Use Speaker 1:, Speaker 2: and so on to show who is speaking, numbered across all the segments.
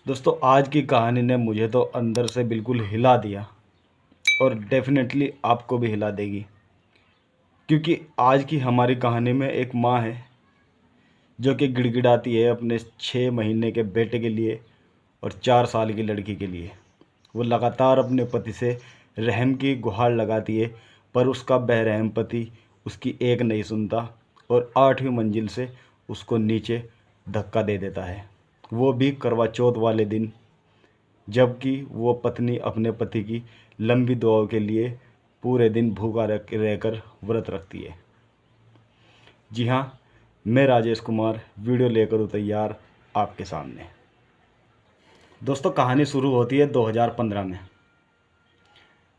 Speaker 1: दोस्तों, आज की कहानी ने मुझे तो अंदर से बिल्कुल हिला दिया और डेफिनेटली आपको भी हिला देगी। क्योंकि आज की हमारी कहानी में एक माँ है जो कि गिड़गिड़ाती है अपने 6 महीने के बेटे के लिए और 4 साल की लड़की के लिए। वो लगातार अपने पति से रहम की गुहार लगाती है, पर उसका बेरहम पति उसकी एक नहीं सुनता और 8वीं मंजिल से उसको नीचे धक्का दे देता है, वो भी करवा चौथ वाले दिन, जबकि वो पत्नी अपने पति की लंबी दुआओं के लिए पूरे दिन भूखा रहकर व्रत रखती है। जी हाँ, मैं राजेश कुमार वीडियो लेकर हूँ तैयार आपके सामने। दोस्तों, कहानी शुरू होती है 2015 में।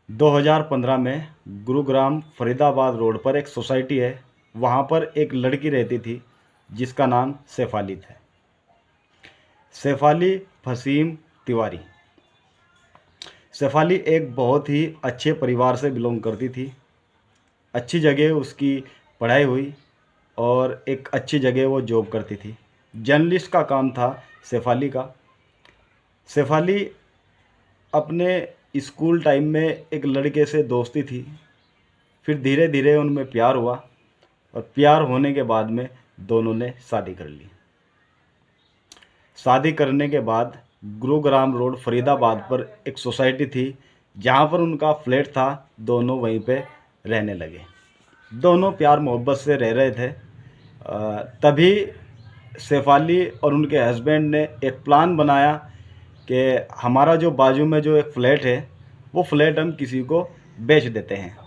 Speaker 1: 2015 में गुरुग्राम फरीदाबाद रोड पर एक सोसाइटी है। वहाँ पर एक लड़की रहती थी जिसका नाम शेफाली था। शेफाली फसीम तिवारी। शेफाली एक बहुत ही अच्छे परिवार से बिलोंग करती थी। अच्छी जगह उसकी पढ़ाई हुई और एक अच्छी जगह वो जॉब करती थी। जर्नलिस्ट का काम था शेफाली का। शेफाली अपने स्कूल टाइम में एक लड़के से दोस्ती थी, फिर धीरे धीरे उनमें प्यार हुआ और प्यार होने के बाद में दोनों ने शादी कर ली। शादी करने के बाद गुरुग्राम रोड फरीदाबाद पर एक सोसाइटी थी जहाँ पर उनका फ्लैट था। दोनों वहीं पे रहने लगे। दोनों प्यार मोहब्बत से रह रहे थे। तभी शेफाली और उनके हस्बैंड ने एक प्लान बनाया कि हमारा जो बाजू में जो एक फ़्लैट है वो फ्लैट हम किसी को बेच देते हैं।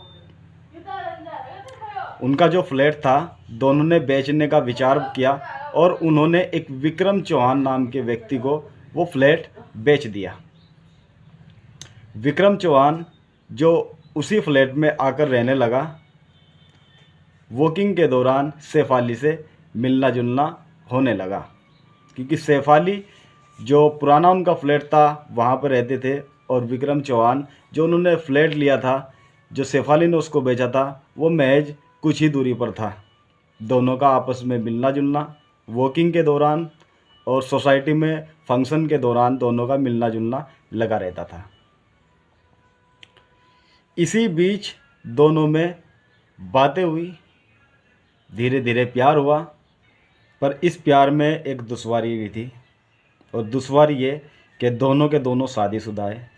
Speaker 1: उनका जो फ्लैट था दोनों ने बेचने का विचार किया और उन्होंने एक विक्रम चौहान नाम के व्यक्ति को वो फ्लैट बेच दिया। विक्रम चौहान जो उसी फ्लैट में आकर रहने लगा, वॉकिंग के दौरान शेफाली से मिलना जुलना होने लगा, क्योंकि शेफाली जो पुराना उनका फ्लैट था वहाँ पर रहते थे और विक्रम चौहान जो उन्होंने फ्लैट लिया था, जो शेफाली ने उसको बेचा था, वो महज कुछ ही दूरी पर था। दोनों का आपस में मिलना जुलना वॉकिंग के दौरान और सोसाइटी में फंक्शन के दौरान दोनों का मिलना जुलना लगा रहता था। इसी बीच दोनों में बातें हुई, धीरे धीरे प्यार हुआ। पर इस प्यार में एक दुश्वारी भी थी, और दुश्वारी ये कि दोनों के दोनों शादीशुदा है।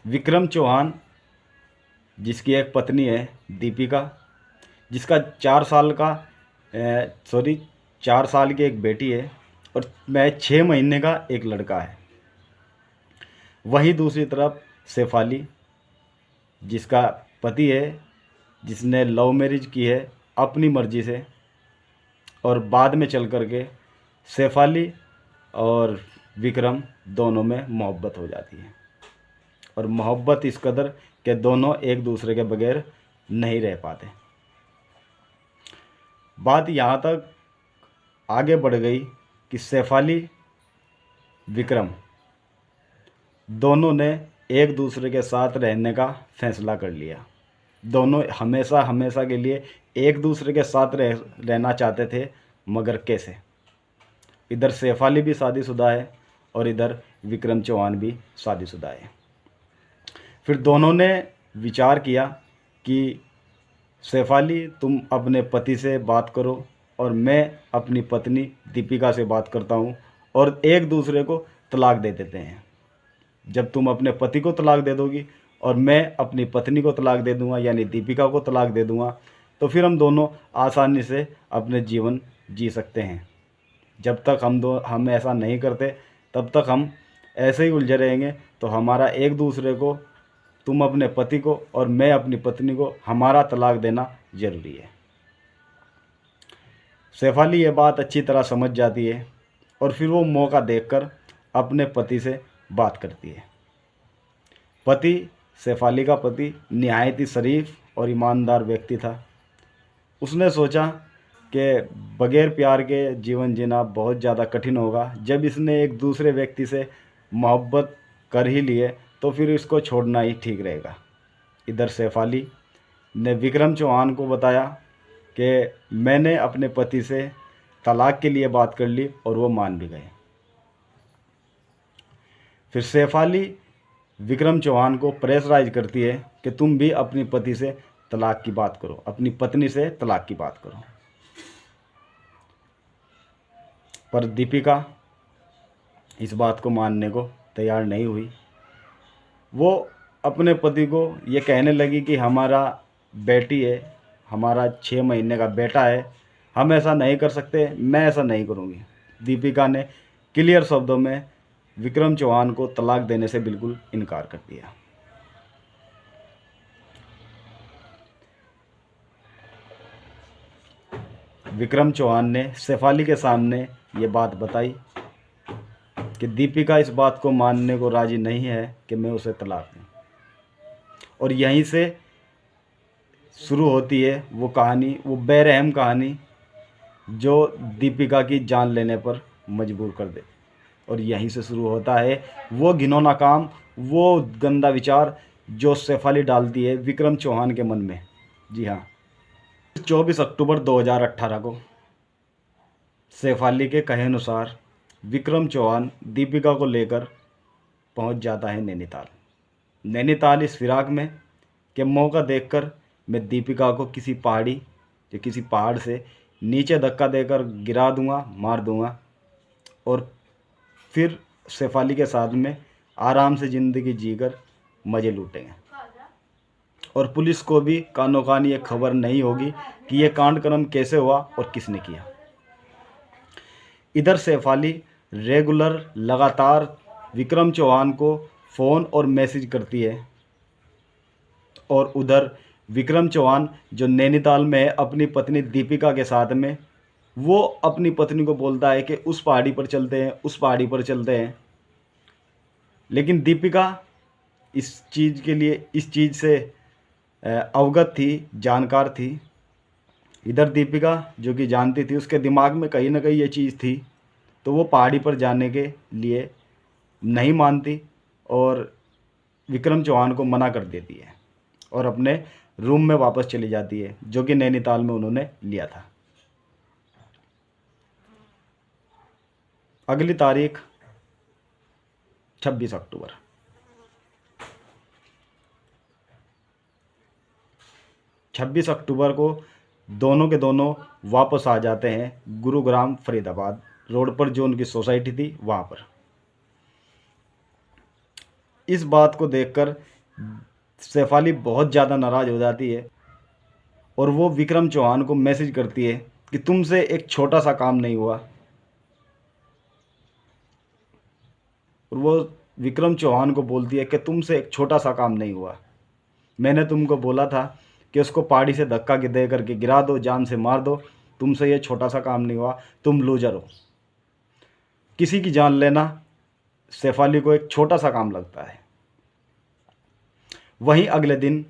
Speaker 1: विक्रम चौहान जिसकी एक पत्नी है दीपिका, जिसका 4 साल की एक बेटी है और मैं 6 महीने का एक लड़का है। वहीं दूसरी तरफ शेफाली जिसका पति है, जिसने लव मैरिज की है अपनी मर्ज़ी से, और बाद में चल कर के शेफाली और विक्रम दोनों में मोहब्बत हो जाती है। और मोहब्बत इस कदर कि दोनों एक दूसरे के बगैर नहीं रह पाते। बात यहाँ तक आगे बढ़ गई कि शेफाली विक्रम दोनों ने एक दूसरे के साथ रहने का फैसला कर लिया। दोनों हमेशा हमेशा के लिए एक दूसरे के साथ रहना चाहते थे, मगर कैसे? इधर शेफाली भी शादीशुदा है और इधर विक्रम चौहान भी शादीशुदा है। फिर दोनों ने विचार किया कि शेफाली तुम अपने पति से बात करो और मैं अपनी पत्नी दीपिका से बात करता हूँ और एक दूसरे को तलाक दे देते हैं। जब तुम अपने पति को तलाक दे दोगी और मैं अपनी पत्नी को तलाक दे दूँगा, यानी दीपिका को तलाक दे दूँगा, तो फिर हम दोनों आसानी से अपने जीवन जी सकते हैं। जब तक हम ऐसा नहीं करते तब तक हम ऐसे ही उलझे रहेंगे। तो हमारा एक दूसरे को, तुम अपने पति को और मैं अपनी पत्नी को, हमारा तलाक देना ज़रूरी है। शेफाली ये बात अच्छी तरह समझ जाती है और फिर वो मौका देखकर अपने पति से बात करती है। पति, शेफाली का पति निहायत ही शरीफ और ईमानदार व्यक्ति था। उसने सोचा कि बगैर प्यार के जीवन जीना बहुत ज़्यादा कठिन होगा। जब इसने एक दूसरे व्यक्ति से मोहब्बत कर ही लिए तो फिर इसको छोड़ना ही ठीक रहेगा। इधर शेफाली ने विक्रम चौहान को बताया कि मैंने अपने पति से तलाक के लिए बात कर ली और वो मान भी गए। फिर शेफाली विक्रम चौहान को प्रेशराइज करती है कि तुम भी अपनी पति से तलाक की बात करो, अपनी पत्नी से तलाक की बात करो। पर दीपिका इस बात को मानने को तैयार नहीं हुई। वो अपने पति को ये कहने लगी कि हमारा बेटी है, हमारा 6 महीने का बेटा है, हम ऐसा नहीं कर सकते, मैं ऐसा नहीं करूँगी। दीपिका ने क्लियर शब्दों में विक्रम चौहान को तलाक देने से बिल्कुल इनकार कर दिया। विक्रम चौहान ने शेफाली के सामने ये बात बताई कि दीपिका इस बात को मानने को राज़ी नहीं है कि मैं उसे तलाक दूँ। और यहीं से शुरू होती है वो कहानी, वो बेरहम कहानी जो दीपिका की जान लेने पर मजबूर कर दे। और यहीं से शुरू होता है वो घिनौना काम, वो गंदा विचार जो शेफाली डालती है विक्रम चौहान के मन में। जी हाँ, 24 अक्टूबर 2018 को शेफाली के कहे अनुसार विक्रम चौहान दीपिका को लेकर पहुंच जाता है नैनीताल। नैनीताल इस फिराक में कि मौका देखकर मैं दीपिका को किसी पहाड़ से नीचे धक्का देकर गिरा दूंगा, मार दूंगा और फिर शेफाली के साथ में आराम से ज़िंदगी जीकर मज़े लूटेंगे। और पुलिस को भी कानो कान ये खबर नहीं होगी कि ये कांडक्रम कैसे हुआ और किसने किया। इधर शेफाली रेगुलर लगातार विक्रम चौहान को फ़ोन और मैसेज करती है और उधर विक्रम चौहान जो नैनीताल में है अपनी पत्नी दीपिका के साथ में, वो अपनी पत्नी को बोलता है कि उस पहाड़ी पर चलते हैं, उस पहाड़ी पर चलते हैं। लेकिन दीपिका इस चीज़ से अवगत थी, जानकार थी। इधर दीपिका जो कि जानती थी, उसके दिमाग में कहीं ना कहीं ये चीज़ थी, तो वो पहाड़ी पर जाने के लिए नहीं मानती और विक्रम चौहान को मना कर देती है और अपने रूम में वापस चली जाती है जो कि नैनीताल में उन्होंने लिया था। अगली तारीख 26 अक्टूबर। 26 अक्टूबर को दोनों के दोनों वापस आ जाते हैं गुरुग्राम फरीदाबाद रोड पर, जो उनकी सोसाइटी थी वहाँ पर। इस बात को देखकर शेफाली बहुत ज़्यादा नाराज़ हो जाती है और वो विक्रम चौहान को मैसेज करती है कि तुमसे एक छोटा सा काम नहीं हुआ। और वो विक्रम चौहान को बोलती है कि तुमसे एक छोटा सा काम नहीं हुआ, मैंने तुमको बोला था कि उसको पहाड़ी से धक्का दे करके गिरा दो, जान से मार दो, तुमसे ये छोटा सा काम नहीं हुआ, तुम लूजर हो। किसी की जान लेना शेफाली को एक छोटा सा काम लगता है। वहीं अगले दिन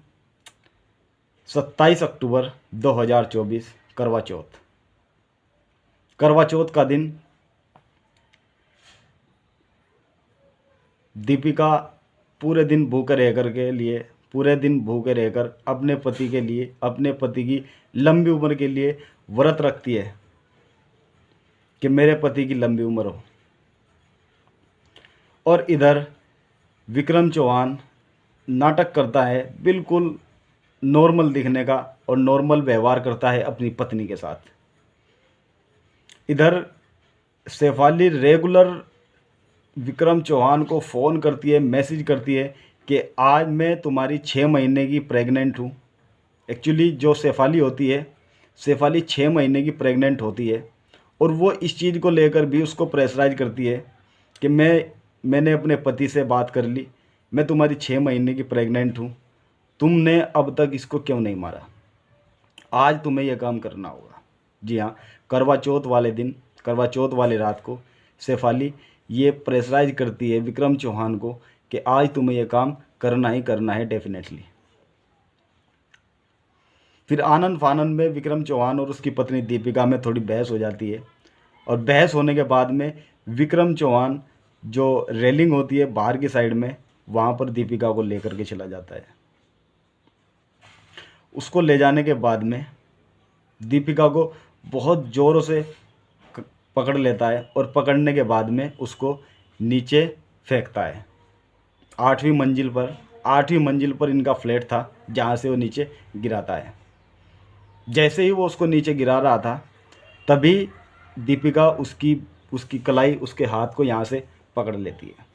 Speaker 1: 27 अक्टूबर 2024 करवा चौथ का दिन दीपिका पूरे दिन भूखे रहकर अपने पति के लिए, अपने पति की लंबी उम्र के लिए व्रत रखती है कि मेरे पति की लंबी उम्र हो। और इधर विक्रम चौहान नाटक करता है बिल्कुल नॉर्मल दिखने का और नॉर्मल व्यवहार करता है अपनी पत्नी के साथ। इधर शेफाली रेगुलर विक्रम चौहान को फ़ोन करती है, मैसेज करती है कि आज मैं तुम्हारी 6 महीने की प्रेग्नेंट हूँ। एक्चुअली जो शेफाली होती है, शेफाली 6 महीने की प्रेग्नेंट होती है और वो इस चीज़ को लेकर भी उसको प्रेशराइज करती है कि मैंने अपने पति से बात कर ली, मैं तुम्हारी 6 महीने की प्रेग्नेंट हूँ, तुमने अब तक इसको क्यों नहीं मारा, आज तुम्हें यह काम करना होगा। जी हाँ, करवा चौथ वाले रात को शेफाली ये प्रेशराइज करती है विक्रम चौहान को कि आज तुम्हें यह काम करना ही करना है डेफिनेटली। फिर आनंद फानंद में विक्रम चौहान और उसकी पत्नी दीपिका में थोड़ी बहस हो जाती है और बहस होने के बाद में विक्रम चौहान जो रेलिंग होती है बाहर की साइड में, वहाँ पर दीपिका को लेकर के चला जाता है। उसको ले जाने के बाद में दीपिका को बहुत ज़ोरों से पकड़ लेता है और पकड़ने के बाद में उसको नीचे फेंकता है 8वीं मंजिल पर इनका फ्लैट था जहाँ से वो नीचे गिराता है। जैसे ही वो उसको नीचे गिरा रहा था तभी दीपिका उसकी उसकी कलाई, उसके हाथ को यहाँ से पकड़ लेती है।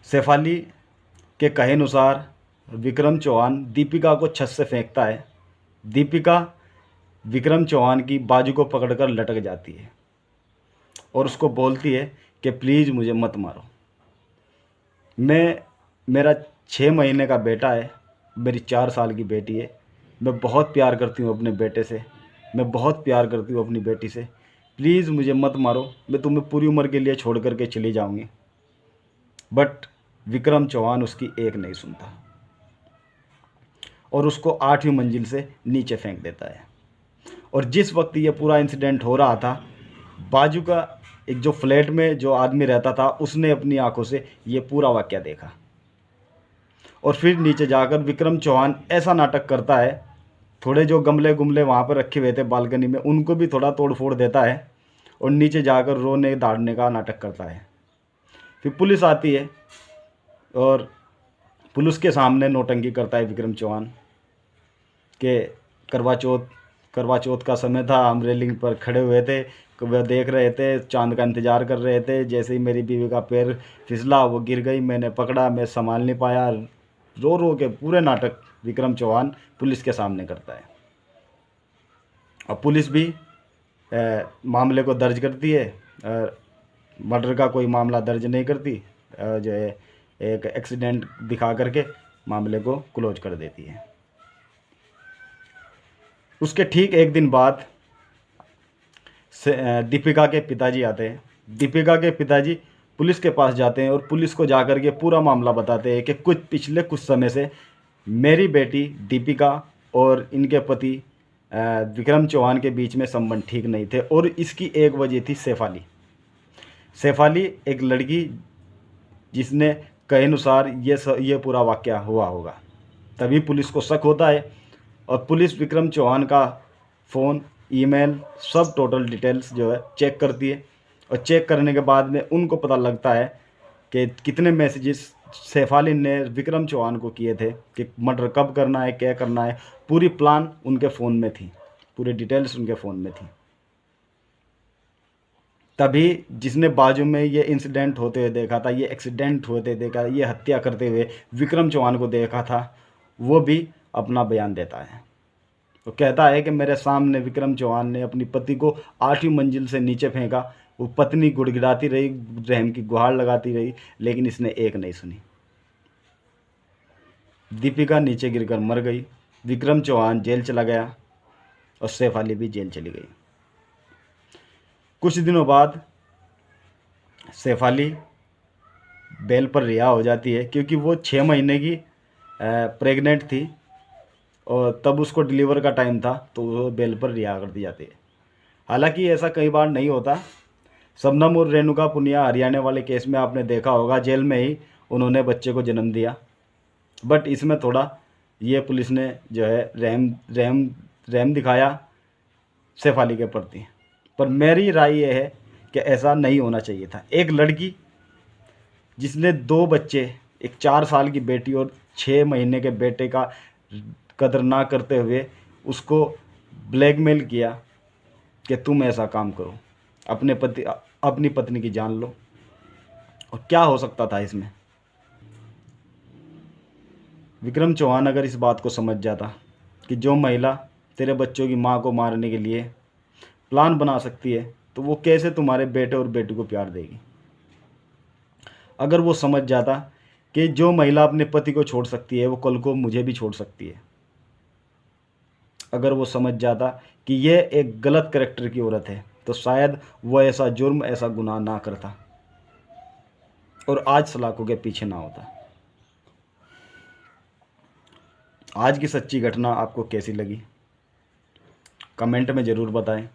Speaker 1: शेफाली के कहे अनुसार विक्रम चौहान दीपिका को छत से फेंकता है। दीपिका विक्रम चौहान की बाजू को पकड़कर लटक जाती है और उसको बोलती है कि प्लीज़ मुझे मत मारो। मेरा 6 महीने का बेटा है, मेरी 4 साल की बेटी है। मैं बहुत प्यार करती हूँ अपने बेटे से, मैं बहुत प्यार करती हूँ अपनी बेटी से। प्लीज़ मुझे मत मारो, मैं तुम्हें पूरी उम्र के लिए छोड़ करके चली जाऊँगी। बट विक्रम चौहान उसकी एक नहीं सुनता और उसको 8वीं मंजिल से नीचे फेंक देता है। और जिस वक्त ये पूरा इंसिडेंट हो रहा था, बाजू का एक जो फ्लैट में जो आदमी रहता था उसने अपनी आंखों से ये पूरा वाक़या देखा। और फिर नीचे जाकर विक्रम चौहान ऐसा नाटक करता है, थोड़े जो गमले गुमले वहाँ पर रखे हुए थे बालकनी में उनको भी थोड़ा तोड़ फोड़ देता है और नीचे जाकर रोने धाड़ने का नाटक करता है। फिर पुलिस आती है और पुलिस के सामने नौटंकी करता है विक्रम चौहान के करवा चौथ का समय था, हम रेलिंग पर खड़े हुए थे, वह देख रहे थे, चांद का इंतज़ार कर रहे थे। जैसे ही मेरी बीवी का पैर फिसला, वो गिर गई, मैंने पकड़ा, मैं संभाल नहीं पाया। रो रो के पूरे नाटक विक्रम चौहान पुलिस के सामने करता है। और पुलिस भी मामले को दर्ज करती है। मर्डर का कोई मामला दर्ज नहीं करती, जो है एक एक्सीडेंट दिखा करके मामले को क्लोज कर देती है। उसके ठीक एक दिन बाद दीपिका के पिताजी आते हैं। दीपिका के पिताजी पुलिस के पास जाते हैं और पुलिस को जाकर के पूरा मामला बताते हैं कि पिछले कुछ समय से मेरी बेटी दीपिका और इनके पति विक्रम चौहान के बीच में संबंध ठीक नहीं थे और इसकी एक वजह थी शेफाली एक लड़की जिसने कहे अनुसार ये पूरा वाक़या हुआ होगा। तभी पुलिस को शक होता है और पुलिस विक्रम चौहान का फ़ोन, ईमेल, सब टोटल डिटेल्स जो है चेक करती है। और चेक करने के बाद में उनको पता लगता है कि कितने मैसेजेस शेफाली ने विक्रम चौहान को किए थे कि मर्डर कब करना है, क्या करना है। पूरी प्लान उनके फ़ोन में थी, पूरी डिटेल्स उनके फ़ोन में थी। तभी जिसने बाजू में ये इंसिडेंट होते हुए देखा था, ये एक्सीडेंट होते देखा, ये हत्या करते हुए विक्रम चौहान को देखा था, वो भी अपना बयान देता है। तो कहता है कि मेरे सामने विक्रम चौहान ने अपनी पति को 8वीं मंजिल से नीचे फेंका। वो पत्नी गुड़गिड़ाती रही, रहम की गुहार लगाती रही, लेकिन इसने एक नहीं सुनी। दीपिका नीचे गिरकर मर गई। विक्रम चौहान जेल चला गया और शेफाली भी जेल चली गई। कुछ दिनों बाद शेफाली बेल पर रिहा हो जाती है क्योंकि वो 6 महीने की प्रेग्नेंट थी और तब उसको डिलीवर का टाइम था, तो वो बेल पर रिहा कर दी जाती है। हालांकि ऐसा कई बार नहीं होता। शबनम और रेणुका पुनिया हरियाणा वाले केस में आपने देखा होगा, जेल में ही उन्होंने बच्चे को जन्म दिया। बट इसमें थोड़ा ये पुलिस ने जो है रहम दिखाया शेफाली के प्रति। पर मेरी राय ये है कि ऐसा नहीं होना चाहिए था। एक लड़की जिसने 2 बच्चे, एक 4 साल की बेटी और 6 महीने के बेटे का कदर ना करते हुए उसको ब्लैकमेल किया कि तुम ऐसा काम करो, अपनी पत्नी की जान लो। और क्या हो सकता था इसमें? विक्रम चौहान अगर इस बात को समझ जाता कि जो महिला तेरे बच्चों की मां को मारने के लिए प्लान बना सकती है, तो वो कैसे तुम्हारे बेटे और बेटी को प्यार देगी? अगर वो समझ जाता कि जो महिला अपने पति को छोड़ सकती है वो कल को मुझे भी छोड़ सकती है, अगर वो समझ जाता कि ये एक गलत कैरेक्टर की औरत है, तो शायद वो ऐसा जुर्म, ऐसा गुनाह ना करता और आज सलाखों के पीछे ना होता। आज की सच्ची घटना आपको कैसी लगी कमेंट में ज़रूर बताएं।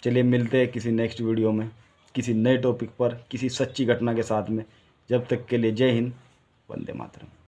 Speaker 1: चलिए मिलते हैं किसी नेक्स्ट वीडियो में, किसी नए टॉपिक पर, किसी सच्ची घटना के साथ में। जब तक के लिए जय हिंद, वंदे मातरम।